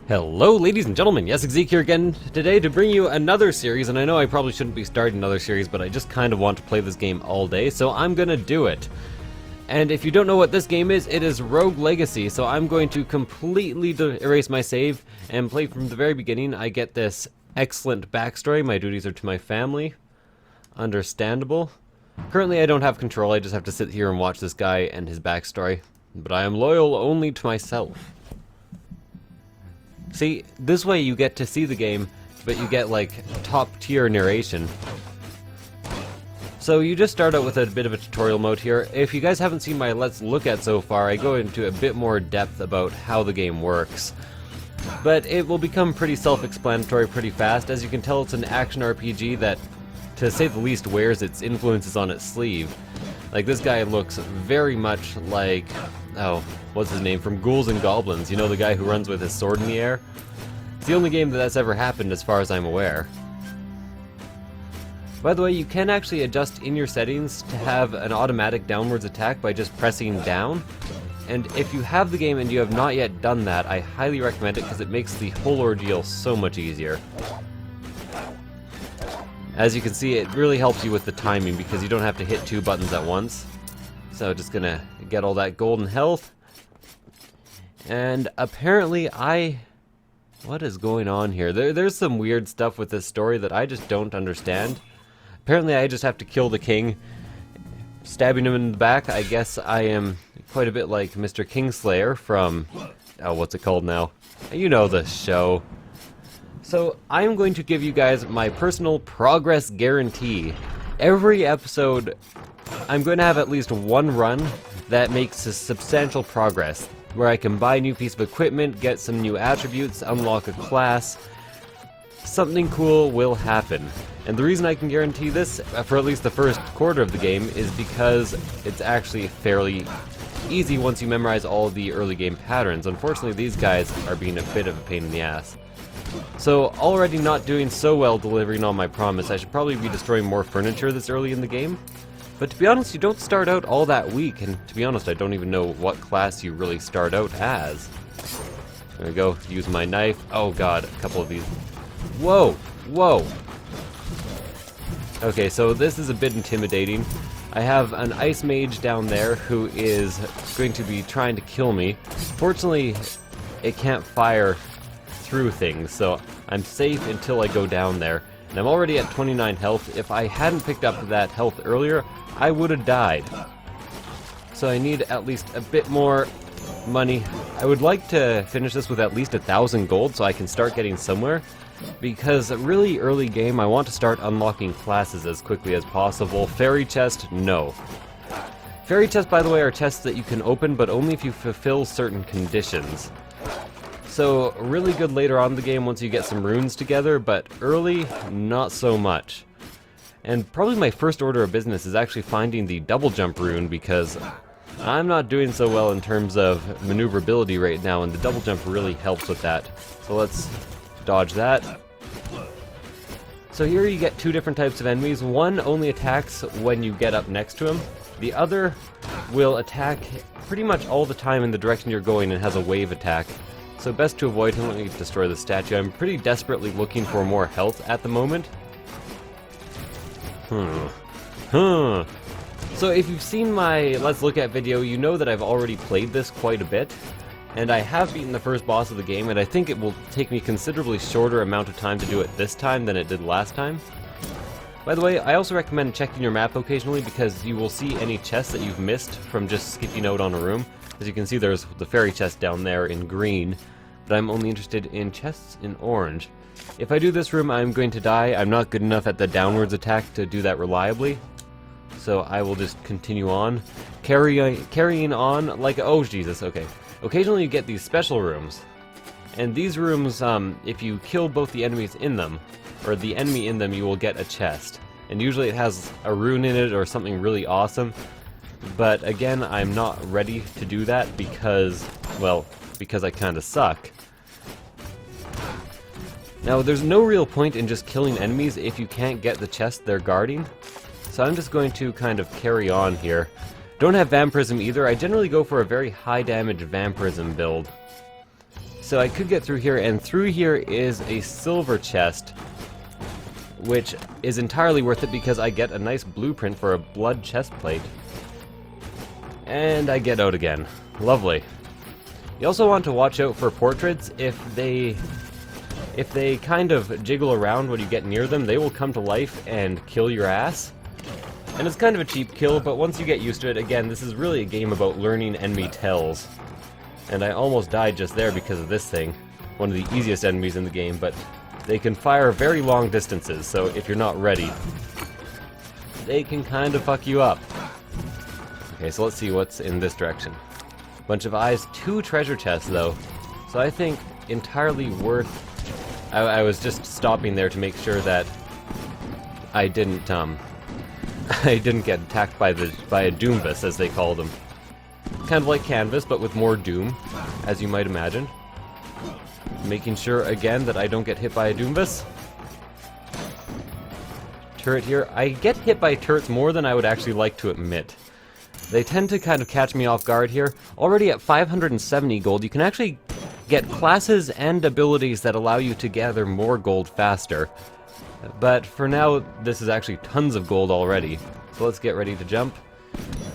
Hello ladies and gentlemen, Yessik Ziiq here again today to bring you another series, and I know I probably shouldn't be starting another series, but I just kind of want to play this game all day, so I'm gonna do it. And if you don't know what this game is, it is Rogue Legacy, so I'm going to completely erase my save and play from the very beginning. I get this excellent backstory, my duties are to my family. Understandable. Currently I don't have control, I just have to sit here and watch this guy and his backstory. But I am loyal only to myself. See, this way you get to see the game, but you get like top tier narration. So you just start out with a bit of a tutorial mode here. If you guys haven't seen my Let's Look At so far, I go into a bit more depth about how the game works. But it will become pretty self-explanatory pretty fast. As you can tell, it's an action RPG that, to say the least, wears its influences on its sleeve. Like, this guy looks very much like, oh, what's his name, from Ghouls and Goblins, you know, the guy who runs with his sword in the air? It's the only game that's ever happened as far as I'm aware. By the way, you can actually adjust in your settings to have an automatic downwards attack by just pressing down. And if you have the game and you have not yet done that, I highly recommend it because it makes the whole ordeal so much easier. As you can see, it really helps you with the timing because you don't have to hit two buttons at once. So just gonna get all that golden health. And apparently what is going on here? There's some weird stuff with this story that I just don't understand. Apparently I just have to kill the king. Stabbing him in the back, I guess I am quite a bit like Mr. Kingslayer from, oh, what's it called now? You know the show. So I'm going to give you guys my personal progress guarantee. Every episode, I'm going to have at least one run that makes a substantial progress, where I can buy a new piece of equipment, get some new attributes, unlock a class. Something cool will happen. And the reason I can guarantee this, for at least the first quarter of the game, is because it's actually fairly easy once you memorize all of the early game patterns. Unfortunately, these guys are being a bit of a pain in the ass. So, already not doing so well delivering on my promise, I should probably be destroying more furniture this early in the game. But to be honest, you don't start out all that weak, and to be honest, I don't even know what class you really start out as. There we go, use my knife. Oh god, a couple of these. Whoa! Whoa! Okay, so this is a bit intimidating. I have an ice mage down there who is going to be trying to kill me. Fortunately, it can't fire through things, so I'm safe until I go down there. And I'm already at 29 health. If I hadn't picked up that health earlier, I would have died. So I need at least a bit more money. I would like to finish this with at least 1,000 gold so I can start getting somewhere. Because really early game, I want to start unlocking classes as quickly as possible. Fairy chest, no. Fairy chests, by the way, are chests that you can open, but only if you fulfill certain conditions. So, really good later on in the game once you get some runes together, but early, not so much. And probably my first order of business is actually finding the double jump rune, because I'm not doing so well in terms of maneuverability right now, and the double jump really helps with that. So let's dodge that. So here you get two different types of enemies. One only attacks when you get up next to him. The other will attack pretty much all the time in the direction you're going and has a wave attack. So best to avoid him. Let me destroy the statue. I'm pretty desperately looking for more health at the moment. So if you've seen my Let's Look At video, you know that I've already played this quite a bit. And I have beaten the first boss of the game, and I think it will take me considerably shorter amount of time to do it this time than it did last time. By the way, I also recommend checking your map occasionally because you will see any chests that you've missed from just skipping out on a room. As you can see, there's the fairy chest down there in green, but I'm only interested in chests in orange. If I do this room, I'm going to die. I'm not good enough at the downwards attack to do that reliably, so I will just continue on. Carrying on like, oh Jesus, okay. Occasionally you get these special rooms, and these rooms, if you kill both the enemies in them, or the enemy in them, you will get a chest. And usually it has a rune in it or something really awesome. But again, I'm not ready to do that because, well, because I kinda suck. Now, there's no real point in just killing enemies if you can't get the chest they're guarding. So I'm just going to kind of carry on here. Don't have Vampirism either. I generally go for a very high damage Vampirism build. So I could get through here, and through here is a silver chest, which is entirely worth it because I get a nice blueprint for a blood chest plate. And I get out again. Lovely. You also want to watch out for portraits. If they kind of jiggle around when you get near them, they will come to life and kill your ass. And it's kind of a cheap kill, but once you get used to it, again, this is really a game about learning enemy tells. And I almost died just there because of this thing. One of the easiest enemies in the game, but they can fire very long distances, so if you're not ready, they can kind of fuck you up. Okay, so let's see what's in this direction. Bunch of eyes, 2 treasure chests though, so I think entirely worth... I was just stopping there to make sure that I didn't get attacked by a Doombus, as they call them. Kind of like Canvas, but with more doom, as you might imagine. Making sure, again, that I don't get hit by a Doombus. Turret here. I get hit by turrets more than I would actually like to admit. They tend to kind of catch me off guard here. Already at 570 gold, you can actually get classes and abilities that allow you to gather more gold faster. But for now, this is actually tons of gold already. So let's get ready to jump.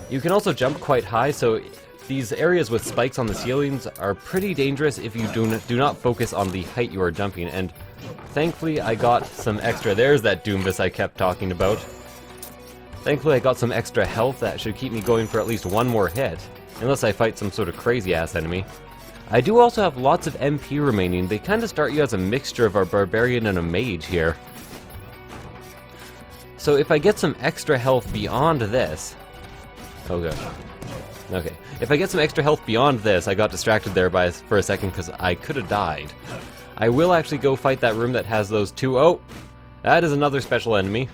You can also jump quite high, so these areas with spikes on the ceilings are pretty dangerous if you do not focus on the height you are jumping. And thankfully, I got some extra... There's that Doombus I kept talking about. Thankfully, I got some extra health that should keep me going for at least one more hit. Unless I fight some sort of crazy-ass enemy. I do also have lots of MP remaining. They kind of start you as a mixture of a barbarian and a mage here. So if I get some extra health beyond this... Oh good. Okay. If I get some extra health beyond this, I got distracted there for a second because I could have died. I will actually go fight that room that has those 2... Oh! That is another special enemy.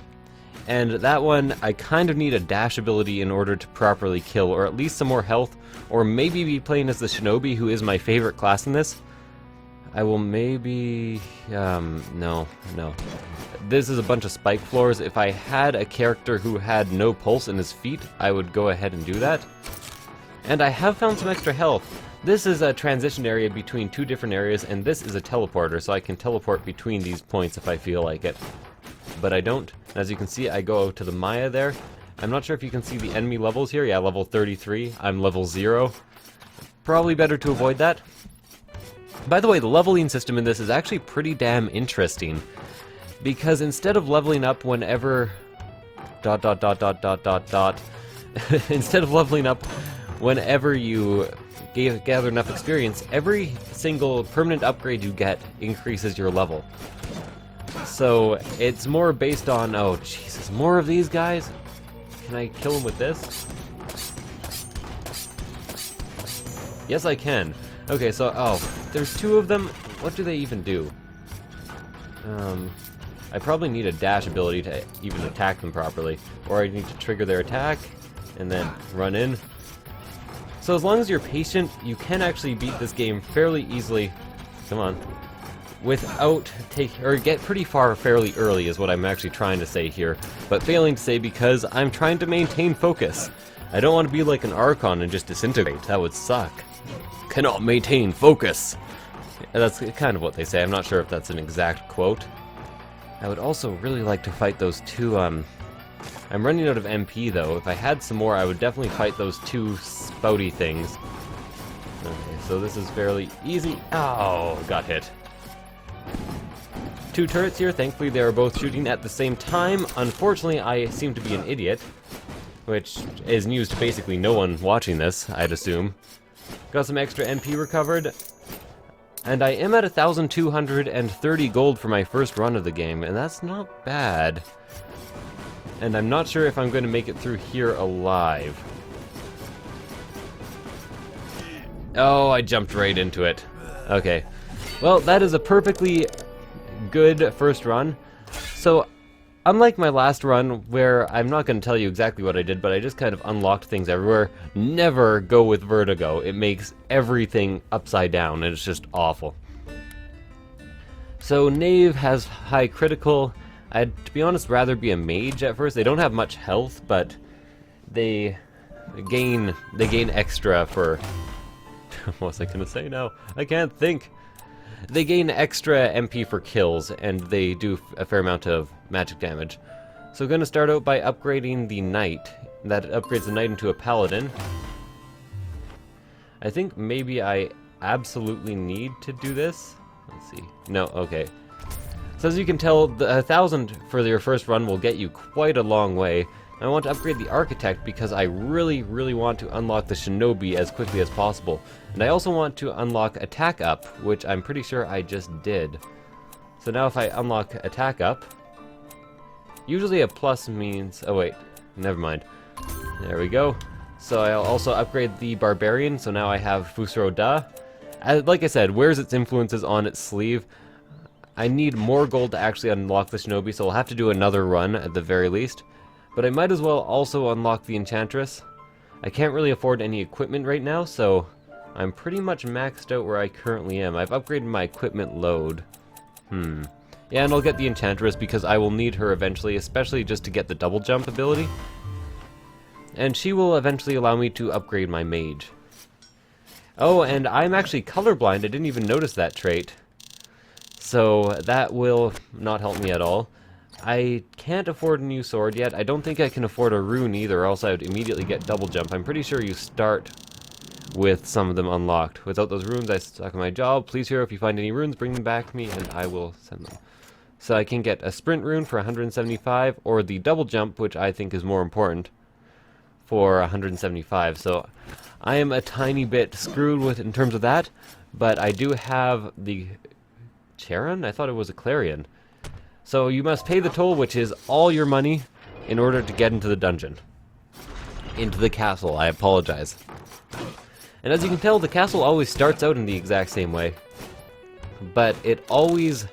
And that one, I kind of need a dash ability in order to properly kill, or at least some more health, or maybe be playing as the Shinobi, who is my favorite class in this. I will maybe... no. This is a bunch of spike floors. If I had a character who had no pulse in his feet, I would go ahead and do that. And I have found some extra health. This is a transition area between 2 different areas, and this is a teleporter, so I can teleport between these points if I feel like it. But I don't. As you can see, I go to the Maya there. I'm not sure if you can see the enemy levels here. Yeah, level 33. I'm level 0. Probably better to avoid that. By the way, the leveling system in this is actually pretty damn interesting. Because instead of leveling up whenever... Instead of leveling up whenever you gather enough experience, every single permanent upgrade you get increases your level. So it's more based on... Oh, Jesus, more of these guys? Can I kill them with this? Yes, I can. Okay, so... Oh, there's 2 of them. What do they even do? I probably need a dash ability to even attack them properly. Or I need to trigger their attack, and then run in. So as long as you're patient, you can actually beat this game fairly easily. Come on. Without get pretty far fairly early is what I'm actually trying to say here, but failing to say because I'm trying to maintain focus. I don't want to be like an Archon and just disintegrate. That would suck. Cannot maintain focus. That's kind of what they say. I'm not sure if that's an exact quote. I would also really like to fight those 2, I'm running out of MP though. If I had some more, I would definitely fight those 2 spouty things. Okay, so this is fairly easy. Oh, got hit. 2 turrets here. Thankfully, they are both shooting at the same time. Unfortunately, I seem to be an idiot, which is news to basically no one watching this, I'd assume. Got some extra MP recovered, and I am at 1,230 gold for my first run of the game, and that's not bad. And I'm not sure if I'm going to make it through here alive. Oh, I jumped right into it. Okay. Well, that is a perfectly good first run. So, unlike my last run, where I'm not going to tell you exactly what I did, but I just kind of unlocked things everywhere, never go with vertigo. It makes everything upside down, and it's just awful. So, Knave has high critical. I'd, to be honest, rather be a mage at first. They don't have much health, but they gain extra for... What was I going to say now? I can't think. They gain extra MP for kills, and they do a fair amount of magic damage. So I'm going to start out by upgrading the Knight. That upgrades the Knight into a Paladin. I think maybe I absolutely need to do this. Let's see. No, okay. So as you can tell, the 1,000 for your first run will get you quite a long way. I want to upgrade the Architect because I really want to unlock the Shinobi as quickly as possible. And I also want to unlock Attack Up, which I'm pretty sure I just did. So now if I unlock Attack Up, usually a plus means... oh wait, never mind. There we go. So I'll also upgrade the Barbarian, so now I have Fusro Da. Like I said, wears its influences on its sleeve. I need more gold to actually unlock the Shinobi, so I'll have to do another run at the very least. But I might as well also unlock the Enchantress. I can't really afford any equipment right now, so I'm pretty much maxed out where I currently am. I've upgraded my equipment load. Yeah, and I'll get the Enchantress because I will need her eventually, especially just to get the double jump ability. And she will eventually allow me to upgrade my mage. Oh, and I'm actually colorblind. I didn't even notice that trait. So that will not help me at all. I can't afford a new sword yet. I don't think I can afford a rune either, or else I would immediately get double jump. I'm pretty sure you start with some of them unlocked. Without those runes, I suck at my job. Please, hero, if you find any runes, bring them back to me, and I will send them. So I can get a sprint rune for 175, or the double jump, which I think is more important, for 175. So I am a tiny bit screwed with in terms of that, but I do have the Charon? I thought it was a Clarion. So you must pay the toll, which is all your money, in order to get into the dungeon. Into the castle, I apologize. And as you can tell, the castle always starts out in the exact same way. But it always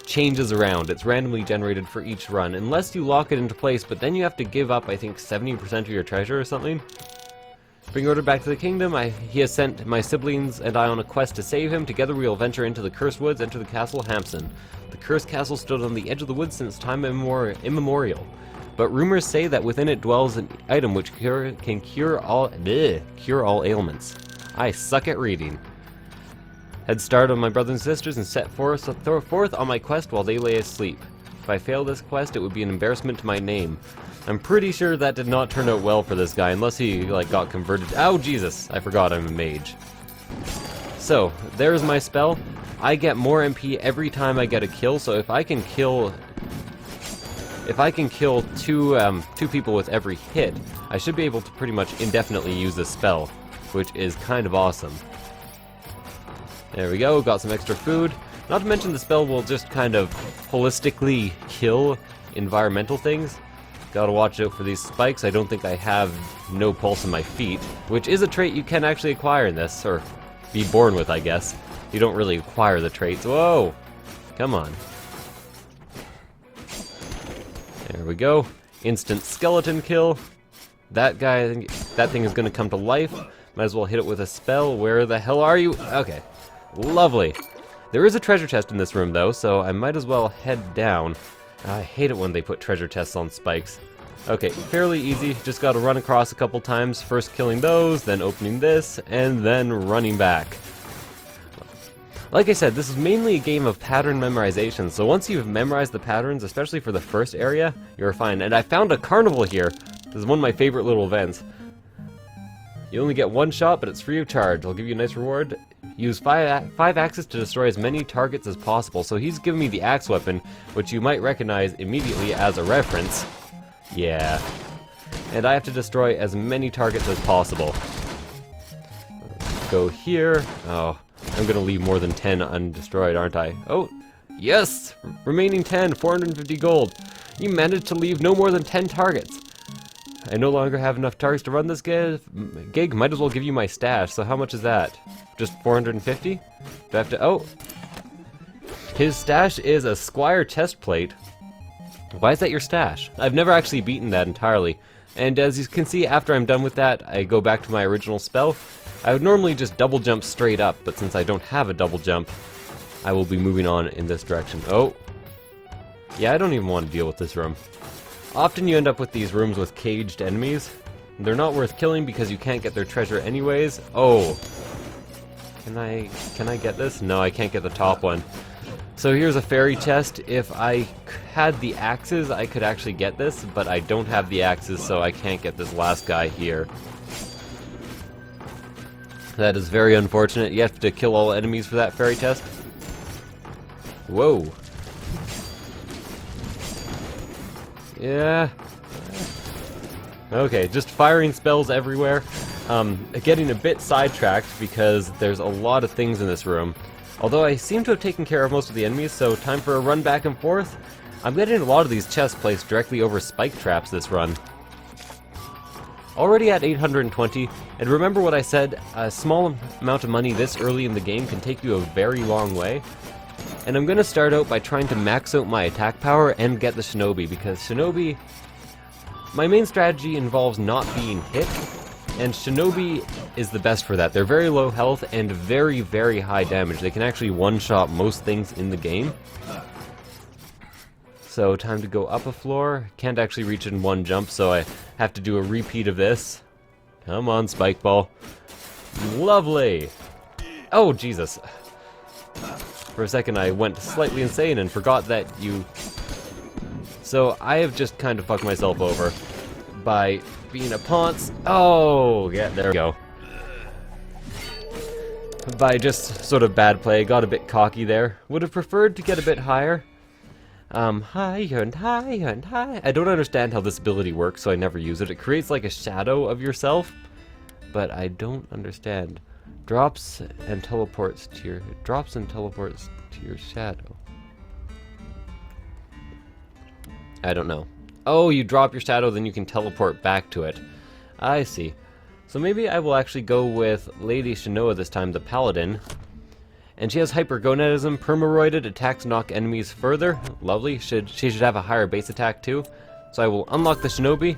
changes around. It's randomly generated for each run, unless you lock it into place, but then you have to give up, I think, 70% of your treasure or something. Bring order back to the kingdom. He has sent my siblings and I on a quest to save him. Together we will venture into the Cursed Woods, enter the castle Hampson. The Cursed Castle stood on the edge of the woods since time immemorial. But rumors say that within it dwells an item which can cure all ailments. I suck at reading. Had started on my brothers and sisters and set forth on my quest while they lay asleep. If I fail this quest, it would be an embarrassment to my name. I'm pretty sure that did not turn out well for this guy, unless he, got converted. Oh, Jesus! I forgot I'm a mage. So, there's my spell. I get more MP every time I get a kill, so if I can kill two people with every hit, I should be able to pretty much indefinitely use this spell, which is kind of awesome. There we go, got some extra food. Not to mention the spell will just kind of holistically kill environmental things. Gotta watch out for these spikes. I don't think I have no pulse in my feet, which is a trait you can actually acquire in this, or be born with, I guess. You don't really acquire the traits. Whoa! Come on. There we go. Instant skeleton kill. That guy, that thing is gonna come to life. Might as well hit it with a spell. Where the hell are you? Okay. Lovely. There is a treasure chest in this room, though, so I might as well head down. I hate it when they put treasure chests on spikes. Okay, fairly easy. Just gotta run across a couple times. First killing those, then opening this, and then running back. Like I said, this is mainly a game of pattern memorization, so once you've memorized the patterns, especially for the first area, you're fine. And I found a carnival here. This is one of my favorite little events. You only get one shot, but it's free of charge. I'll give you a nice reward. Use five axes to destroy as many targets as possible. So he's giving me the axe weapon, which you might recognize immediately as a reference. Yeah. And I have to destroy as many targets as possible. Go here. Oh, I'm gonna leave more than 10 undestroyed, aren't I? Oh, yes! Remaining 10, 450 gold. You managed to leave no more than 10 targets. I no longer have enough targets to run this gig. Might as well give you my stash. So how much is that? Just 450? Do I have to... Oh! His stash is a Squire chest plate. Why is that your stash? I've never actually beaten that entirely. And as you can see, after I'm done with that, I go back to my original spell. I would normally just double jump straight up, but since I don't have a double jump, I will be moving on in this direction. Oh! Yeah, I don't even want to deal with this room. Often you end up with these rooms with caged enemies. They're not worth killing because you can't get their treasure anyways. Oh. Can I get this? No, I can't get the top one. So here's a fairy chest. If I had the axes, I could actually get this, but I don't have the axes, so I can't get this last guy here. That is very unfortunate. You have to kill all enemies for that fairy chest. Whoa. Yeah. Okay, just firing spells everywhere. Getting a bit sidetracked because there's a lot of things in this room. Although I seem to have taken care of most of the enemies, so time for a run back and forth. I'm getting a lot of these chests placed directly over spike traps this run. Already at 820, and remember what I said, a small amount of money this early in the game can take you a very long way. And I'm going to start out by trying to max out my attack power and get the Shinobi, because Shinobi... My main strategy involves not being hit, and Shinobi is the best for that. They're very low health and very, very high damage. They can actually one-shot most things in the game. So, time to go up a floor. Can't actually reach it in one jump, so I have to do a repeat of this. Come on, Spike Ball. Lovely! Oh, Jesus. For a second I went slightly insane and forgot that you... So, I have just kind of fucked myself over by being a ponce. Oh, yeah, there we go. By just sort of bad play, got a bit cocky there. Would have preferred to get a bit higher. Higher and higher and higher. I don't understand how this ability works, so I never use it. It creates like a shadow of yourself, but I don't understand. Drops and teleports to your shadow. I don't know. Oh, you drop your shadow, then you can teleport back to it. I see. So maybe I will actually go with Lady Shinoa this time, the Paladin. And she has Hypergonadism, Permaroided, attacks knock enemies further. Lovely. She should have a higher base attack too. So I will unlock the Shinobi.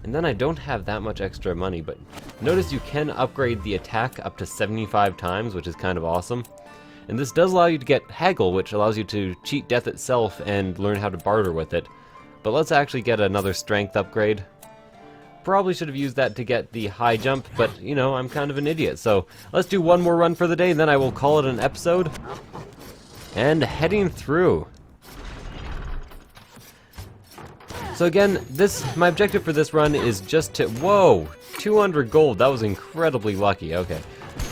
And then I don't have that much extra money, but notice you can upgrade the attack up to 75 times, which is kind of awesome. And this does allow you to get Haggle, which allows you to cheat death itself and learn how to barter with it. But let's actually get another strength upgrade. Probably should have used that to get the high jump, but, you know, I'm kind of an idiot. So let's do one more run for the day, and then I will call it an episode. And heading through. So again, my objective for this run is just to... Whoa! 200 gold. That was incredibly lucky. Okay.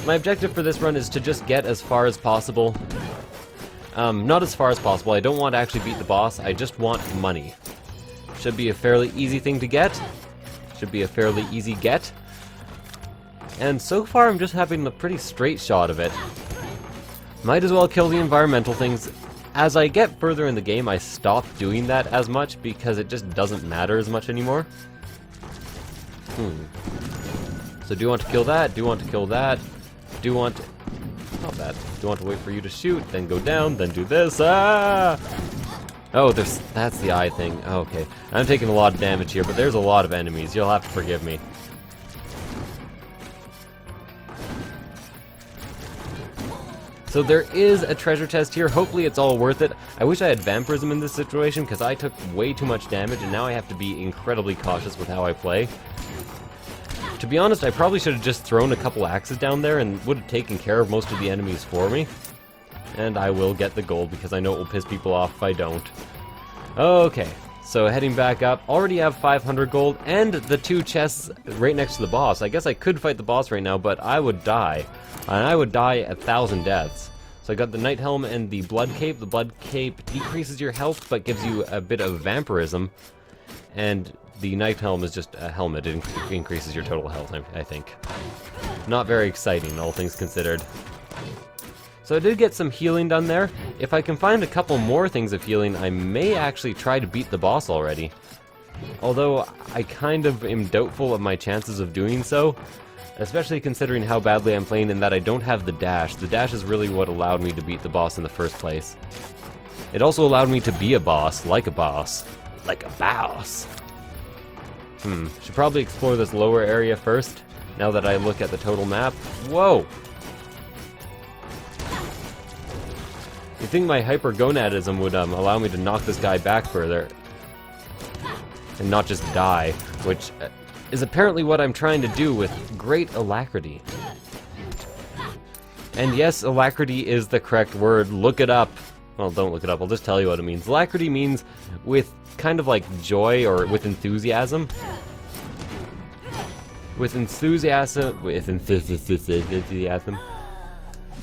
My objective for this run is to just get as far as possible. Not as far as possible. I don't want to actually beat the boss. I just want money. Should be a fairly easy thing to get. Should be a fairly easy get. And so far I'm just having a pretty straight shot of it. Might as well kill the environmental things. As I get further in the game, I stop doing that as much because it just doesn't matter as much anymore. So do you want to kill that? Do you want to kill that? Do you want to... Not bad. Do you want to wait for you to shoot, then go down, then do this? Ah! Oh, that's the eye thing. Oh, okay. I'm taking a lot of damage here, but there's a lot of enemies. You'll have to forgive me. So there is a treasure chest here. Hopefully it's all worth it. I wish I had Vampirism in this situation, because I took way too much damage, and now I have to be incredibly cautious with how I play. To be honest, I probably should have just thrown a couple axes down there and would have taken care of most of the enemies for me. And I will get the gold because I know it will piss people off if I don't. Okay, so heading back up. Already have 500 gold and the 2 chests right next to the boss. I guess I could fight the boss right now, but I would die. And I would die 1,000 deaths. So I got the Night Helm and the Blood Cape. The Blood Cape decreases your health but gives you a bit of vampirism. And the Night Helm is just a helmet. It increases your total health, I think. Not very exciting, all things considered. So I did get some healing done there. If I can find a couple more things of healing, I may actually try to beat the boss already. Although, I kind of am doubtful of my chances of doing so. Especially considering how badly I'm playing and that I don't have the dash. The dash is really what allowed me to beat the boss in the first place. It also allowed me to be a boss, like a boss. Like a boss. Should probably explore this lower area first, now that I look at the total map. Whoa! You'd think my hypergonadism would allow me to knock this guy back further. And not just die, which is apparently what I'm trying to do with great alacrity. And yes, alacrity is the correct word. Look it up. Well, don't look it up. I'll just tell you what it means. Alacrity means with kind of like joy or with enthusiasm. With enthusiasm. With enthusiasm.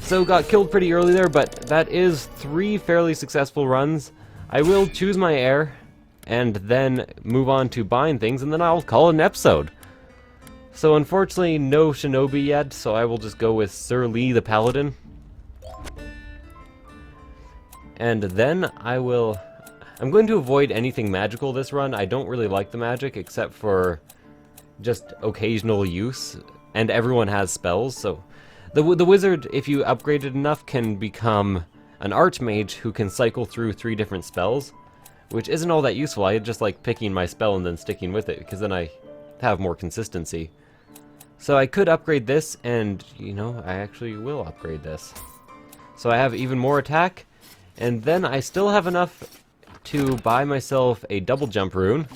So got killed pretty early there, but that is 3 fairly successful runs. I will choose my heir and then move on to buying things, and then I'll call it an episode. So unfortunately, no shinobi yet, so I will just go with Sir Lee the Paladin. And then I'm going to avoid anything magical this run. I don't really like the magic, except for just occasional use, and everyone has spells, so... The wizard, if you upgrade it enough, can become an archmage who can cycle through 3 different spells, which isn't all that useful. I just like picking my spell and then sticking with it, because then I have more consistency. So I could upgrade this, and, you know, I actually will upgrade this. So I have even more attack, and then I still have enough to buy myself a double jump rune.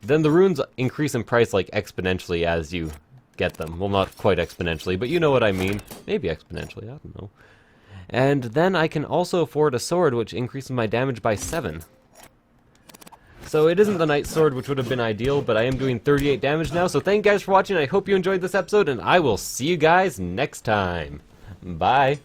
Then the runes increase in price like exponentially as you get them. Well, not quite exponentially, but you know what I mean. Maybe exponentially, I don't know. And then I can also afford a sword, which increases my damage by 7. So it isn't the Knight Sword, which would have been ideal, but I am doing 38 damage now, so thank you guys for watching. I hope you enjoyed this episode, and I will see you guys next time. Bye.